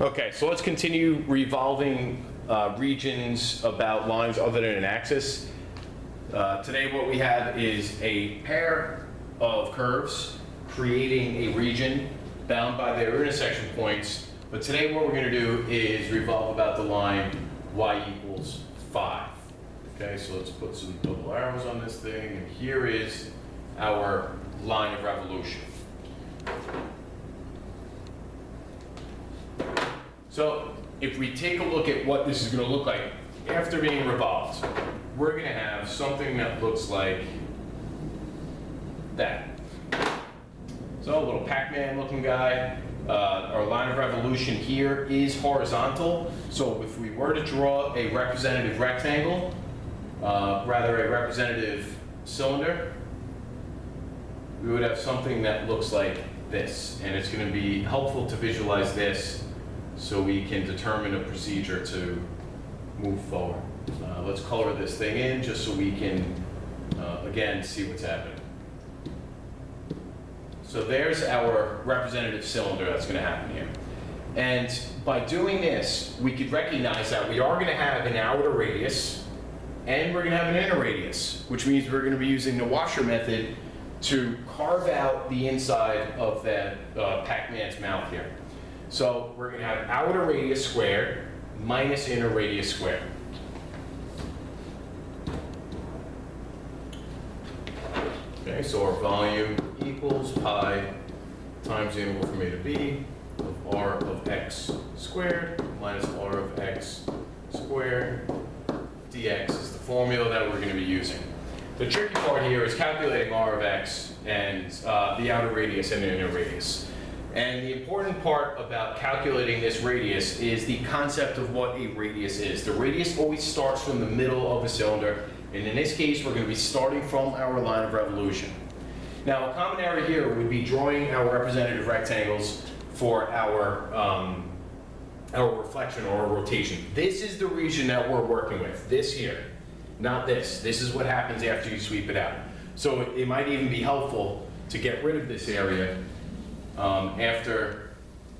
Okay, so let's continue revolving regions about lines other than an axis. Today what we have is a pair of curves creating a region bound by their intersection points. But today what we're going to do is revolve about the line y equals 5. Okay, so let's put some double arrows on this thing, and here is our line of revolution. So if we take a look at what this is going to look like after being revolved, we're going to have something that looks like that. So a little Pac-Man looking guy. Our line of revolution here is horizontal. So if we were to draw a representative rectangle, rather a representative cylinder, we would have something that looks like this. And it's going to be helpful to visualize this so we can determine a procedure to move forward. Let's color this thing in just so we can, again, see what's happening. So there's our representative cylinder that's going to happen here. And by doing this, we could recognize that we are going to have an outer radius and we're going to have an inner radius, which means we're going to be using the washer method to carve out the inside of that Pac-Man's mouth here. So we're going to have outer radius squared minus inner radius squared. Okay, so our volume equals pi times the interval from A to B of r of x squared minus r of x squared dx is the formula that we're going to be using. The tricky part here is calculating r of x and the outer radius and the inner radius. And the important part about calculating this radius is the concept of what a radius is. The radius always starts from the middle of a cylinder, and in this case, we're going to be starting from our line of revolution. Now, a common error here would be drawing our representative rectangles for our reflection or our rotation. This is the region that we're working with, this here, not this. This is what happens after you sweep it out. So it might even be helpful to get rid of this area after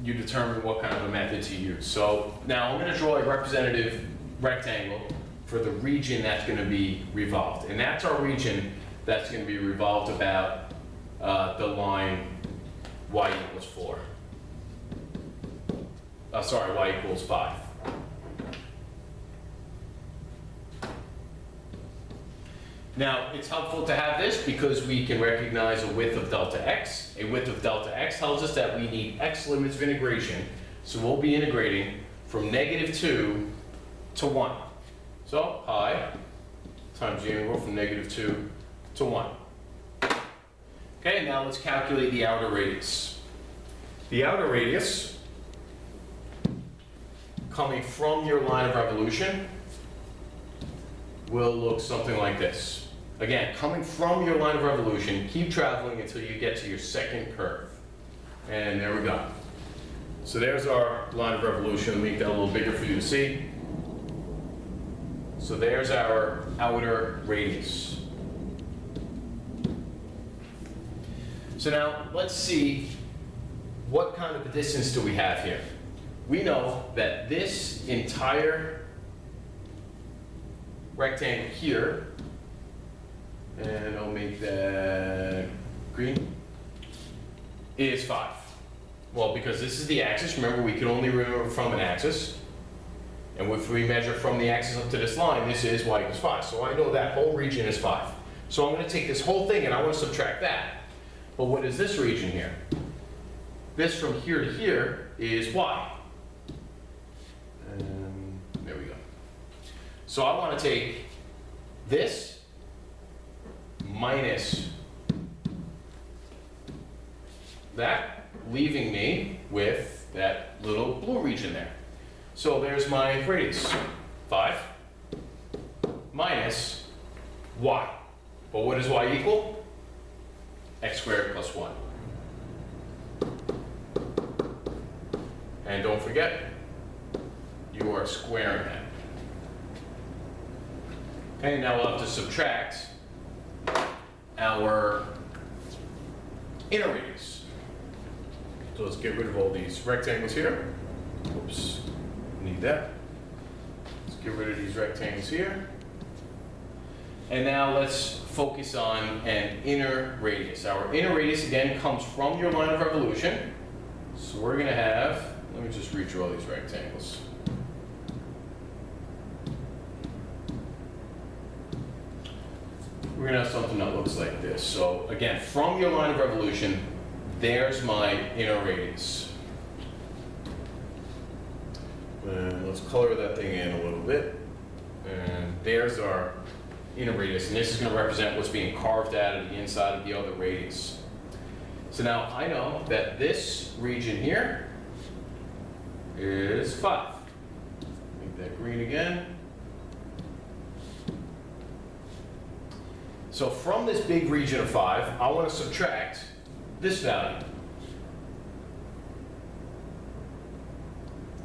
you determine what kind of a method to use. So now I'm going to draw a representative rectangle for the region that's going to be revolved. And that's our region that's going to be revolved about the line y equals 4. Y equals 5. Now, it's helpful to have this because we can recognize a width of delta x. A width of delta x tells us that we need x limits of integration. So we'll be integrating from -2 to 1. So pi times the integral from -2 to 1. Okay, now let's calculate the outer radius. The outer radius, coming from your line of revolution, will look something like this. Again, coming from your line of revolution, keep traveling until you get to your second curve. And there we go. So there's our line of revolution. Let me make that a little bigger for you to see. So there's our outer radius. So now let's see what kind of a distance do we have here. We know that this entire rectangle here, and I'll make that green, is 5. Well, because this is the axis, remember we can only remember from an axis. And if we measure from the axis up to this line, this is y equals 5. So I know that whole region is 5. So I'm going to take this whole thing and I want to subtract that. But what is this region here? This from here to here is y. And there we go. So I want to take this minus that, leaving me with that little blue region there. So there's my radius, 5 minus y. Well, what does y equal? X squared plus 1. And don't forget, you are squaring that. Okay, now we'll have to subtract our inner radius. So let's get rid of all these rectangles here. Oops, need that. Let's get rid of these rectangles here. And now let's focus on an inner radius. Our inner radius again comes from your line of revolution. So we're going to have, let me just redraw these rectangles. We're going to have something that looks like this. So again, from your line of revolution, there's my inner radius. And let's color that thing in a little bit. And there's our inner radius. And this is going to represent what's being carved out of the inside of the other radius. So now I know that this region here is 5. Make that green again. So from this big region of 5, I want to subtract this value,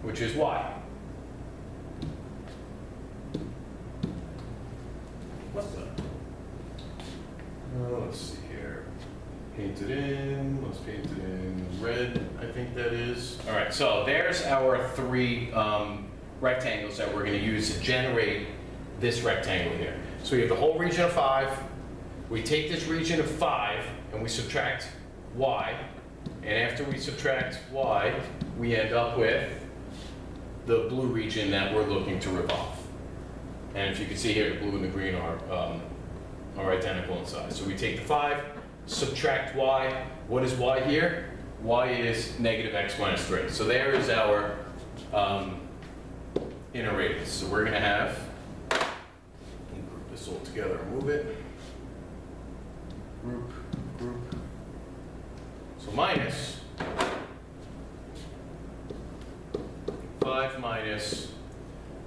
which is y. What's that? Let's see here. Paint it in. Let's paint it in red, I think that is. All right, so there's our 3 rectangles that we're going to use to generate this rectangle here. So we have the whole region of 5. We take this region of 5 and we subtract y. And after we subtract y, we end up with the blue region that we're looking to revolve. And if you can see here, the blue and the green are identical in size. So we take the 5, subtract y. What is y here? Y is negative x minus 3. So there is our inner radius. So we're going to have, group this all together and move it. Group. So minus 5 minus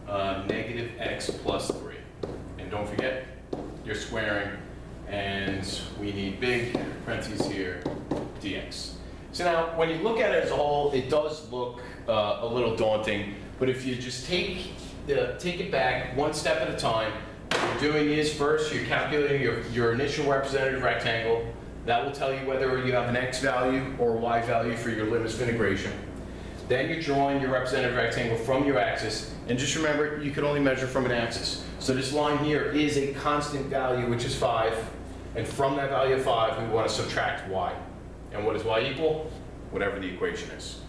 negative x plus 3. And don't forget, you're squaring, and we need big parentheses here, dx. So now, when you look at it as a whole, it does look a little daunting, but if you just take it back one step at a time, what you're doing is first you're calculating your initial representative rectangle. That will tell you whether you have an x value or a y value for your limits of integration. Then you're drawing your representative rectangle from your axis, and just remember you can only measure from an axis. So this line here is a constant value, which is 5, and from that value of 5 we want to subtract y. And what does y equal? Whatever the equation is.